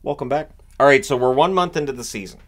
Welcome back. All right, so we're 1 month into the season.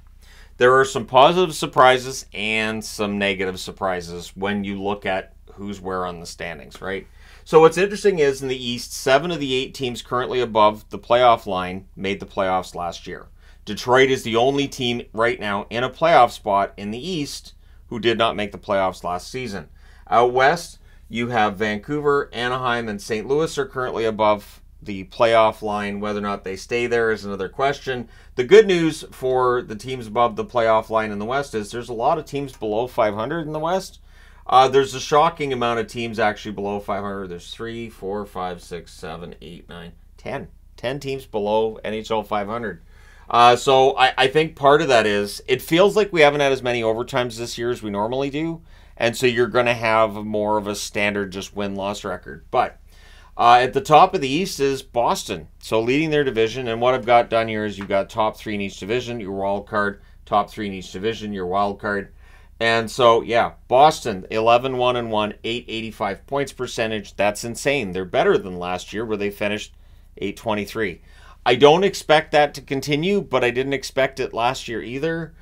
There are some positive surprises and some negative surprises when you look at who's where on the standings, right? So what's interesting is in the East, 7 of the 8 teams currently above the playoff line made the playoffs last year. Detroit is the only team right now in a playoff spot in the East who did not make the playoffs last season. Out West, you have Vancouver, Anaheim, and St. Louis are currently above the playoff line. Whether or not they stay there is another question. The good news for the teams above the playoff line in the West is there's a lot of teams below 500 in the West. There's a shocking amount of teams actually below 500. There's 3, 4, 5, 6, 7, 8, 9, 10. 10 teams below NHL 500. So I think part of that is it feels like we haven't had as many overtimes this year as we normally do. And so you're going to have more of a standard just win-loss record. But at the top of the East is Boston. So leading their division. And what I've got done here is you've got top 3 in each division, your wild card. Top 3 in each division, your wild card. And so, yeah, Boston, 11-1-1, 885 points percentage. That's insane. They're better than last year where they finished 823. I don't expect that to continue, but I didn't expect it last year either.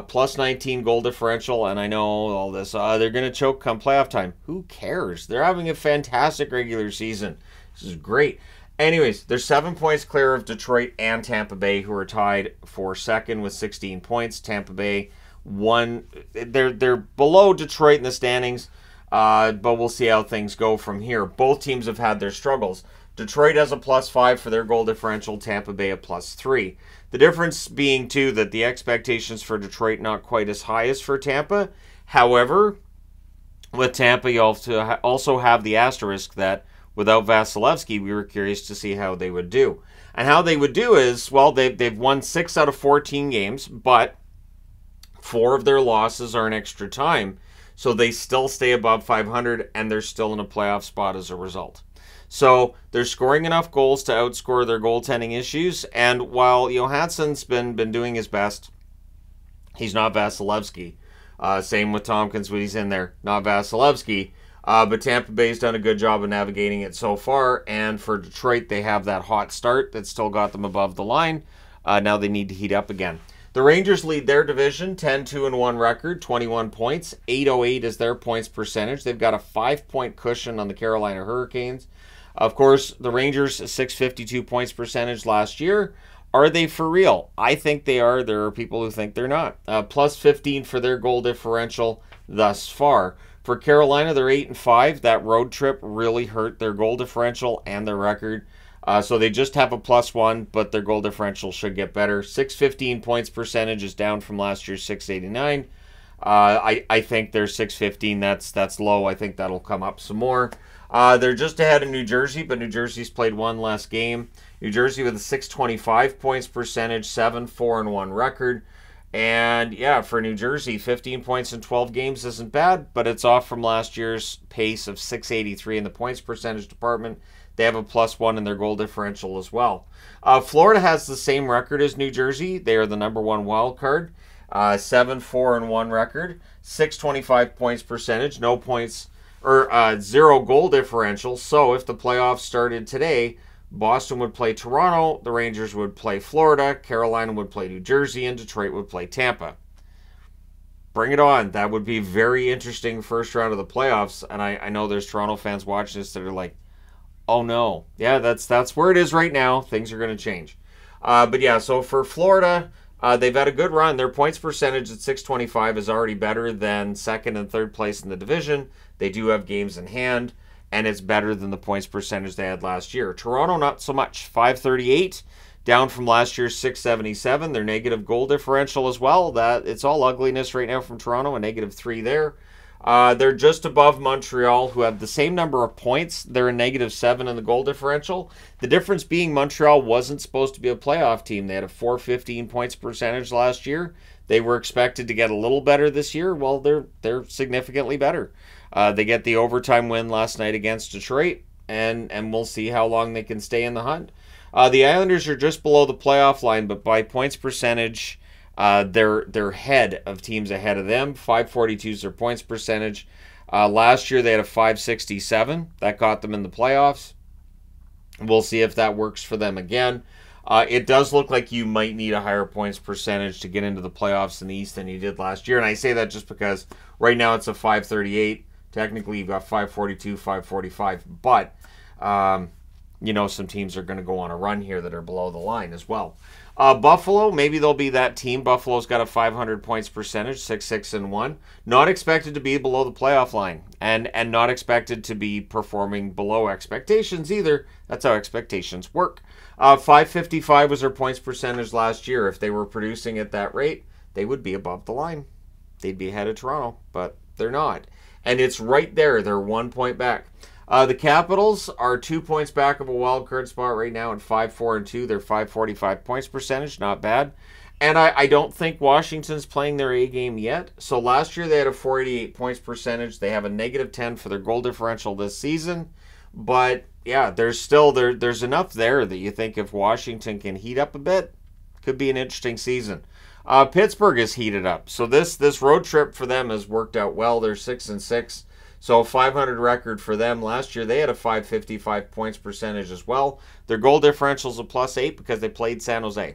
Plus 19 goal differential, and I know all this. They're going to choke come playoff time. Who cares? They're having a fantastic regular season. This is great. Anyways, they're 7 points clear of Detroit and Tampa Bay, who are tied for second with 16 points. Tampa Bay they're below Detroit in the standings, but we'll see how things go from here. Both teams have had their struggles. Detroit has a +5 for their goal differential, Tampa Bay a +3. The difference being, too, that the expectations for Detroit not quite as high as for Tampa. However, with Tampa, you also have the asterisk that without Vasilevsky, we were curious to see how they would do. And how they would do is, well, they've won 6 out of 14 games, but 4 of their losses are in extra time. So they still stay above 500, and they're still in a playoff spot as a result. So they're scoring enough goals to outscore their goaltending issues. And while Johansson's been doing his best, he's not Vasilevsky. Same with Tompkins when he's in there, not Vasilevsky. But Tampa Bay's done a good job of navigating it so far. And for Detroit, they have that hot start that still got them above the line. Now they need to heat up again. The Rangers lead their division, 10-2-1 record, 21 points. 808 is their points percentage. They've got a 5-point cushion on the Carolina Hurricanes. Of course, the Rangers, 652 points percentage last year. Are they for real? I think they are. There are people who think they're not. Plus 15 for their goal differential thus far. For Carolina, they're 8-5. That road trip really hurt their goal differential and their record. So they just have a +1, but their goal differential should get better. 615 points percentage is down from last year's 689. I think their 615, that's low. I think that'll come up some more. They're just ahead of New Jersey, but New Jersey's played one less game. New Jersey with a 625 points percentage, 7-4-1 record. And yeah, for New Jersey, 15 points in 12 games isn't bad, but it's off from last year's pace of 683 in the points percentage department. They have a +1 in their goal differential as well. Florida has the same record as New Jersey. They are the #1 wild card. 7-4-1 record, 625 points percentage, no points or 0 goal differential. So if the playoffs started today, Boston would play Toronto, the Rangers would play Florida, Carolina would play New Jersey, and Detroit would play Tampa. Bring it on. That would be very interesting first round of the playoffs. And I know there's Toronto fans watching this that are like, oh no. Yeah, that's where it is right now. Things are going to change. But yeah, so for Florida, they've had a good run. Their points percentage at 625 is already better than second and third place in the division. They do have games in hand, and it's better than the points percentage they had last year. Toronto, not so much. 538, down from last year's 677. Their negative goal differential as well. It's all ugliness right now from Toronto, a -3 there. They're just above Montreal, who have the same number of points. They're a -7 in the goal differential. The difference being Montreal wasn't supposed to be a playoff team. They had a 415 points percentage last year. They were expected to get a little better this year. Well, they're significantly better. They get the overtime win last night against Detroit, and we'll see how long they can stay in the hunt. The Islanders are just below the playoff line, but by points percentage, they're ahead of teams ahead of them. 542 is their points percentage. Last year they had a 567. That got them in the playoffs. We'll see if that works for them again. It does look like you might need a higher points percentage to get into the playoffs in the East than you did last year. And I say that just because right now it's a 538. Technically, you've got 542, 545. But, some teams are going to go on a run here that are below the line as well. Buffalo, maybe they'll be that team. Buffalo's got a 500 points percentage, 6-6-1. Not expected to be below the playoff line, and not expected to be performing below expectations either. That's how expectations work. 555 was their points percentage last year. If they were producing at that rate, they would be above the line. They'd be ahead of Toronto, but they're not. And it's right there. They're 1 point back. The Capitals are 2 points back of a wild card spot right now at 5-4-2. They're 545 points percentage, not bad. And I don't think Washington's playing their A game yet. So last year they had a 488 points percentage. They have a -10 for their goal differential this season. But yeah, there's enough there that you think if Washington can heat up a bit, could be an interesting season. Pittsburgh is heated up. So this road trip for them has worked out well. They're 6-6. So 500 record for them. Last year they had a 555 points percentage as well. Their goal differential is a +8 because they played San Jose.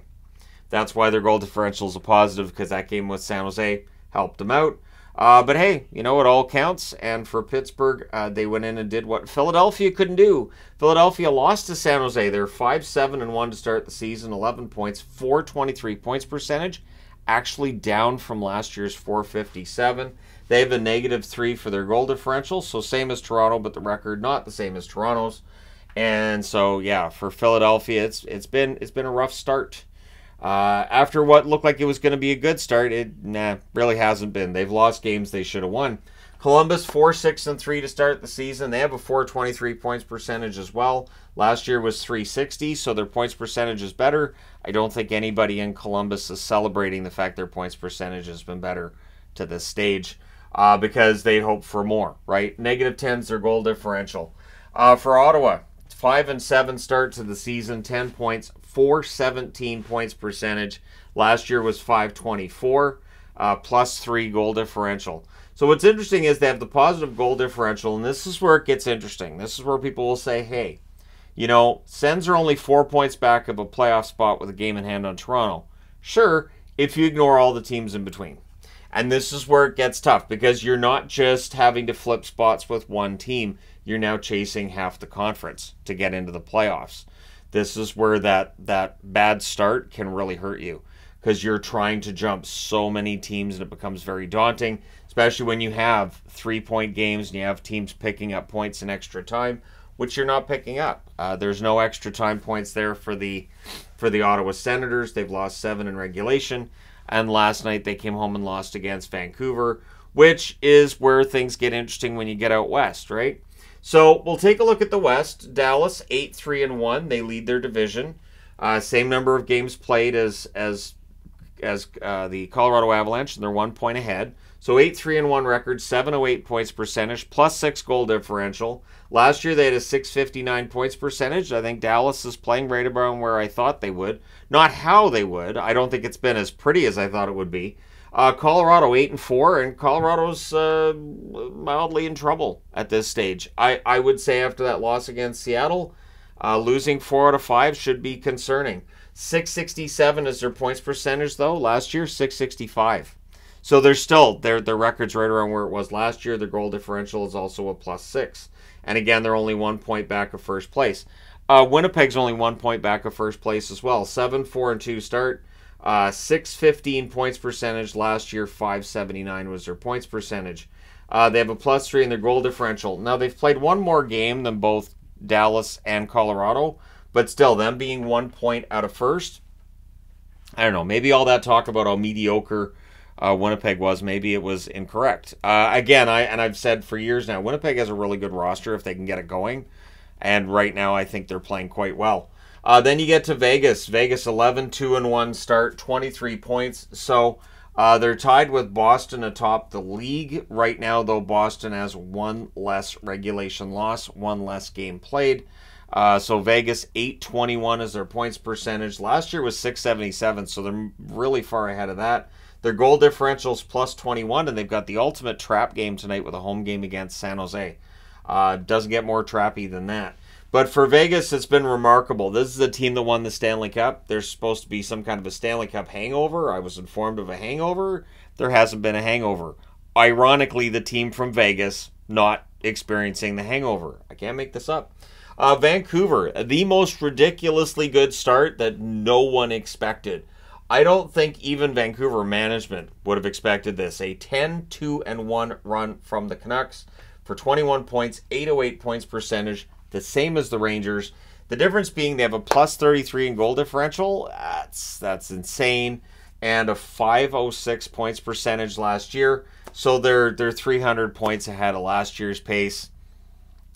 That's why their goal differential is a positive, because that game with San Jose helped them out. But hey, it all counts. And for Pittsburgh, they went in and did what Philadelphia couldn't do. Philadelphia lost to San Jose. They're 5-7-1 to start the season, 11 points, 423 points percentage. Actually down from last year's 457. They have a -3 for their goal differential, so same as Toronto, but the record not the same as Toronto's. And so yeah, for Philadelphia, it's been a rough start. After what looked like it was going to be a good start, it really hasn't been. They've lost games they should have won. Columbus 4-6-3 to start the season. They have a 423 points percentage as well. Last year was 360, so their points percentage is better. I don't think anybody in Columbus is celebrating the fact their points percentage has been better to this stage, because they hope for more, right? -10's their goal differential. For Ottawa, 5-7 start to the season, 10 points, 417 points percentage. Last year was 524, +3 goal differential. So what's interesting is they have the positive goal differential, and this is where it gets interesting. This is where people will say, hey, Sens are only 4 points back of a playoff spot with a game in hand on Toronto. Sure, if you ignore all the teams in between. And this is where it gets tough, because you're not just having to flip spots with one team. You're now chasing half the conference to get into the playoffs. This is where that bad start can really hurt you, because you're trying to jump so many teams and it becomes very daunting, especially when you have 3-point games and you have teams picking up points in extra time, which you're not picking up. There's no extra time points there for the Ottawa Senators. They've lost 7 in regulation. And last night they came home and lost against Vancouver, which is where things get interesting when you get out west, right? So we'll take a look at the West. Dallas 8-3-1. They lead their division. Same number of games played as the Colorado Avalanche, and they're 1 point ahead. So 8-3-1 record, 708 points percentage, +6 goal differential. Last year they had a 659 points percentage. I think Dallas is playing right around where I thought they would. Not how they would. I don't think it's been as pretty as I thought it would be. Colorado 8-4, and Colorado's mildly in trouble at this stage. I would say after that loss against Seattle, losing 4 out of 5 should be concerning. 667 is their points percentage, though. Last year, 665. So they're still, their record's right around where it was last year. Their goal differential is also a +6. And again, they're only 1 point back of first place. Winnipeg's only 1 point back of first place as well. 7-4-2 start. 615 points percentage. Last year, 579 was their points percentage. They have a +3 in their goal differential. Now, they've played one more game than both Dallas and Colorado, but still, them being 1 point out of first, I don't know, maybe all that talk about how mediocre Winnipeg was, maybe it was incorrect. Again, I've said for years now, Winnipeg has a really good roster if they can get it going, and right now I think they're playing quite well. Then you get to Vegas. Vegas 11-2-1 start, 23 points. So they're tied with Boston atop the league. Right now, though, Boston has 1 less regulation loss, 1 less game played. So Vegas 821 is their points percentage. Last year was 677, so they're really far ahead of that. Their goal differential is +21, and they've got the ultimate trap game tonight with a home game against San Jose. Doesn't get more trappy than that. But for Vegas, it's been remarkable. This is a team that won the Stanley Cup. There's supposed to be some kind of a Stanley Cup hangover. I was informed of a hangover. There hasn't been a hangover. Ironically, the team from Vegas not experiencing the hangover. I can't make this up. Vancouver, the most ridiculously good start that no one expected. I don't think even Vancouver management would have expected this. A 10-2-1 run from the Canucks for 21 points, 808 points percentage, the same as the Rangers. The difference being they have a plus 33 in goal differential. That's insane. And a 506 points percentage last year. So they're 300 points ahead of last year's pace.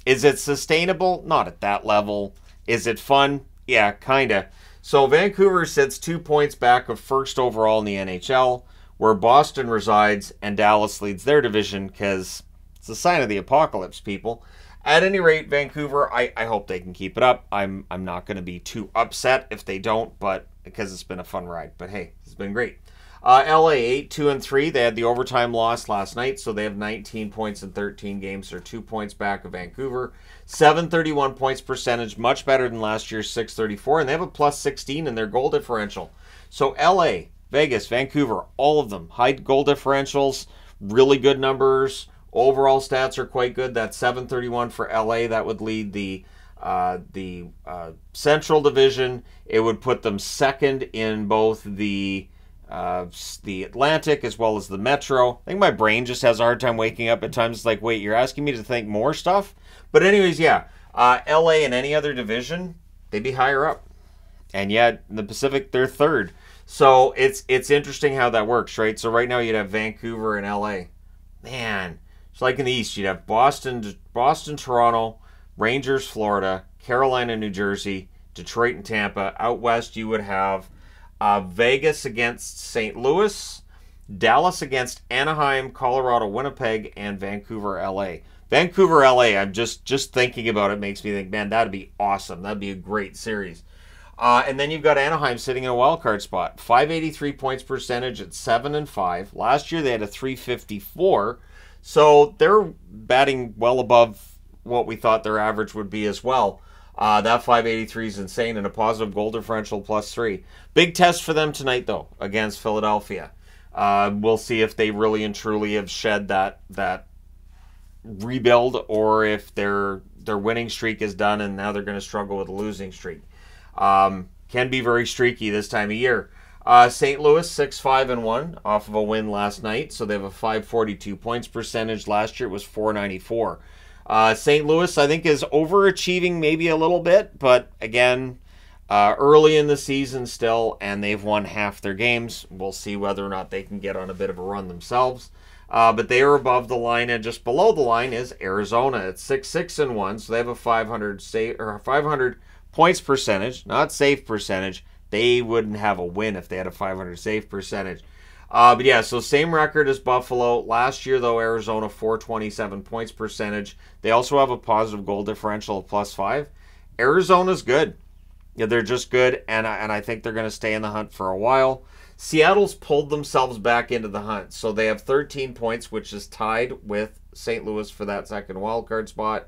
Is it sustainable? Not at that level. Is it fun? Yeah, kind of. So Vancouver sits 2 points back of first overall in the NHL, where Boston resides, and Dallas leads their division because it's a sign of the apocalypse, people. At any rate, Vancouver, I hope they can keep it up. I'm not going to be too upset if they don't, but because it's been a fun ride. But hey, it's been great. LA 8-2-3. They had the overtime loss last night, so they have 19 points in 13 games. They're 2 points back of Vancouver. 731 points percentage, much better than last year's 634, and they have a plus 16 in their goal differential. So LA, Vegas, Vancouver, all of them, high goal differentials, really good numbers. Overall stats are quite good. That's 731 for LA. That would lead the Central Division. It would put them second in both the Atlantic as well as the Metro. I think my brain just has a hard time waking up at times. It's like, wait, you're asking me to think more stuff? But anyways, yeah, LA in any other division, they'd be higher up. And yet, in the Pacific, they're third. So it's interesting how that works, right? So right now you'd have Vancouver and LA. Man, it's like in the East, you'd have Boston, Toronto, Rangers, Florida, Carolina, New Jersey, Detroit, and Tampa. Out West, you would have Vegas against St. Louis, Dallas against Anaheim, Colorado, Winnipeg, and Vancouver, LA. Vancouver, LA, I'm just thinking about it makes me think, man, that'd be awesome. That'd be a great series. And then you've got Anaheim sitting in a wild card spot. 583 points percentage at 7-5. Last year they had a 354. So they're batting well above what we thought their average would be as well. That 583 is insane, and a positive goal differential plus 3. Big test for them tonight, though, against Philadelphia. We'll see if they really and truly have shed that rebuild, or if their winning streak is done and now they're going to struggle with a losing streak. Can be very streaky this time of year. St. Louis 6-5-1 off of a win last night, so they have a 542 points percentage. Last year it was 494. St. Louis, I think, is overachieving maybe a little bit, but again, early in the season still, and they've won half their games. We'll see whether or not they can get on a bit of a run themselves. But they are above the line, and just below the line is Arizona at 6-6-1, so they have a 500 points percentage, not save percentage. They wouldn't have a win if they had a 500 save percentage. But yeah, so same record as Buffalo. Last year, though, Arizona 427 points percentage. They also have a positive goal differential of plus 5. Arizona's good. Yeah, they're just good, and I think they're going to stay in the hunt for a while. Seattle's pulled themselves back into the hunt, so they have 13 points, which is tied with St. Louis for that second wildcard spot.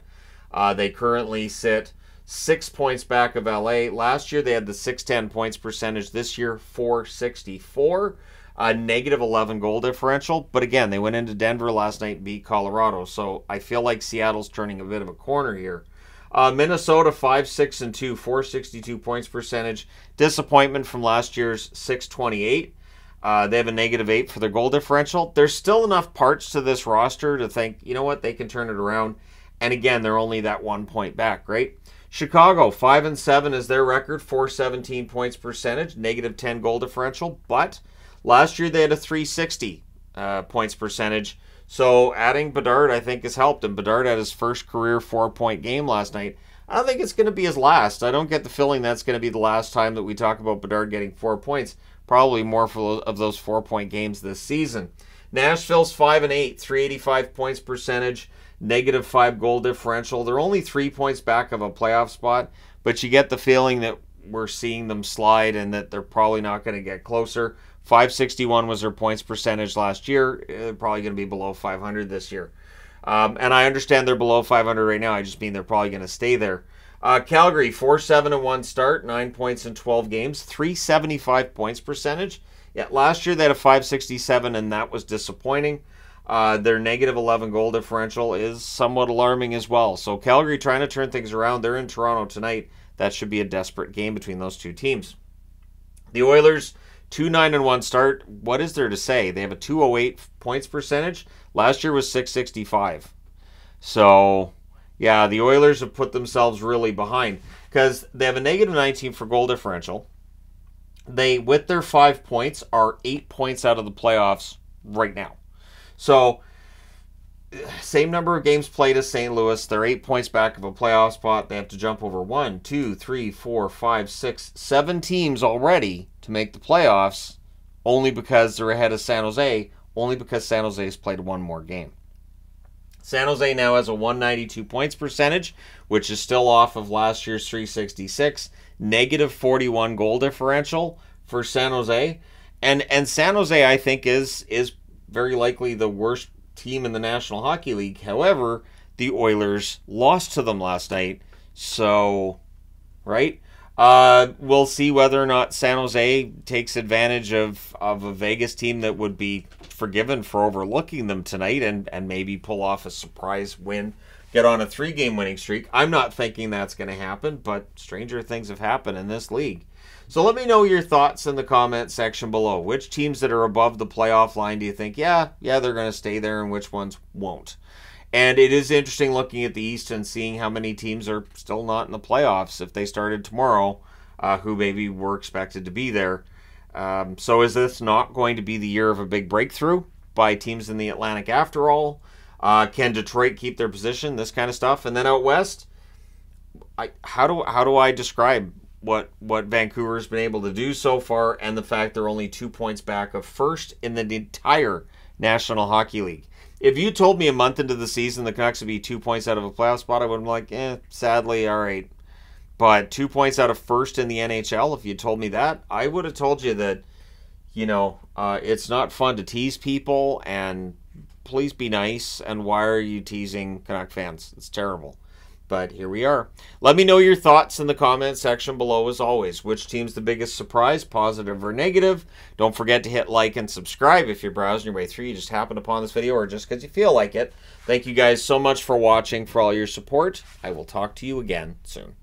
They currently sit 6 points back of LA. Last year, they had the 610 points percentage. This year, 464. Negative 11 goal differential. But again, they went into Denver last night and beat Colorado. So I feel like Seattle's turning a bit of a corner here. Minnesota 5-6-2, 462 points percentage. Disappointment from last year's 628. They have a negative 8 for their goal differential. There's still enough parts to this roster to think, you know what, they can turn it around. And again, they're only that 1 point back, right? Chicago 5-7 is their record, 417 points percentage, negative 10 goal differential. But last year they had a 360 points percentage. So adding Bedard, I think, has helped. And Bedard had his first career 4-point game last night. I don't think it's going to be his last. I don't get the feeling that's going to be the last time that we talk about Bedard getting 4 points. Probably more of those 4-point games this season. Nashville's 5-8, 385 points percentage, negative 5 goal differential. They're only 3 points back of a playoff spot, but you get the feeling that we're seeing them slide and that they're probably not going to get closer. 561 was their points percentage last year. They're probably going to be below 500 this year. And I understand they're below 500 right now. I just mean they're probably going to stay there. Calgary, 4-7-1 start, 9 points in 12 games, 375 points percentage. Yeah, last year they had a 567, and that was disappointing. Their negative 11 goal differential is somewhat alarming as well. So Calgary trying to turn things around. They're in Toronto tonight. That should be a desperate game between those two teams. The Oilers, 2-9-1 start. What is there to say? They have a 208 points percentage. Last year was 665. So, yeah, the Oilers have put themselves really behind because they have a negative 19 for goal differential. They, with their 5 points, are 8 points out of the playoffs right now. So, same number of games played as St. Louis. They're 8 points back of a playoff spot. They have to jump over 1, 2, 3, 4, 5, 6, 7 teams already to make the playoffs, only because they're ahead of San Jose, only because San Jose has played one more game. San Jose now has a 192 points percentage, which is still off of last year's 366. Negative 41 goal differential for San Jose. And San Jose, I think, is very likely the worst team in the National Hockey League. However, the Oilers lost to them last night. So, right? We'll see whether or not San Jose takes advantage of a Vegas team that would be forgiven for overlooking them tonight and maybe pull off a surprise win, get on a 3-game winning streak. I'm not thinking that's going to happen, but stranger things have happened in this league. So let me know your thoughts in the comment section below. Which teams that are above the playoff line do you think, yeah, they're going to stay there, and which ones won't? And it is interesting looking at the East and seeing how many teams are still not in the playoffs if they started tomorrow, who maybe were expected to be there. So is this not going to be the year of a big breakthrough by teams in the Atlantic after all? Can Detroit keep their position? This kind of stuff. And then out west, how do I describe what Vancouver's been able to do so far, and the fact they're only 2 points back of first in the entire National Hockey League? If you told me a month into the season the Canucks would be 2 points out of a playoff spot, I would have been like, sadly, all right. But 2 points out of first in the NHL, if you told me that, I would have told you that, it's not fun to tease people, and please be nice, and why are you teasing Canuck fans? It's terrible. But here we are. Let me know your thoughts in the comment section below as always. Which team's the biggest surprise, positive or negative? Don't forget to hit like and subscribe if you're browsing your way through. You just happened upon this video or just because you feel like it. Thank you guys so much for watching, for all your support. I will talk to you again soon.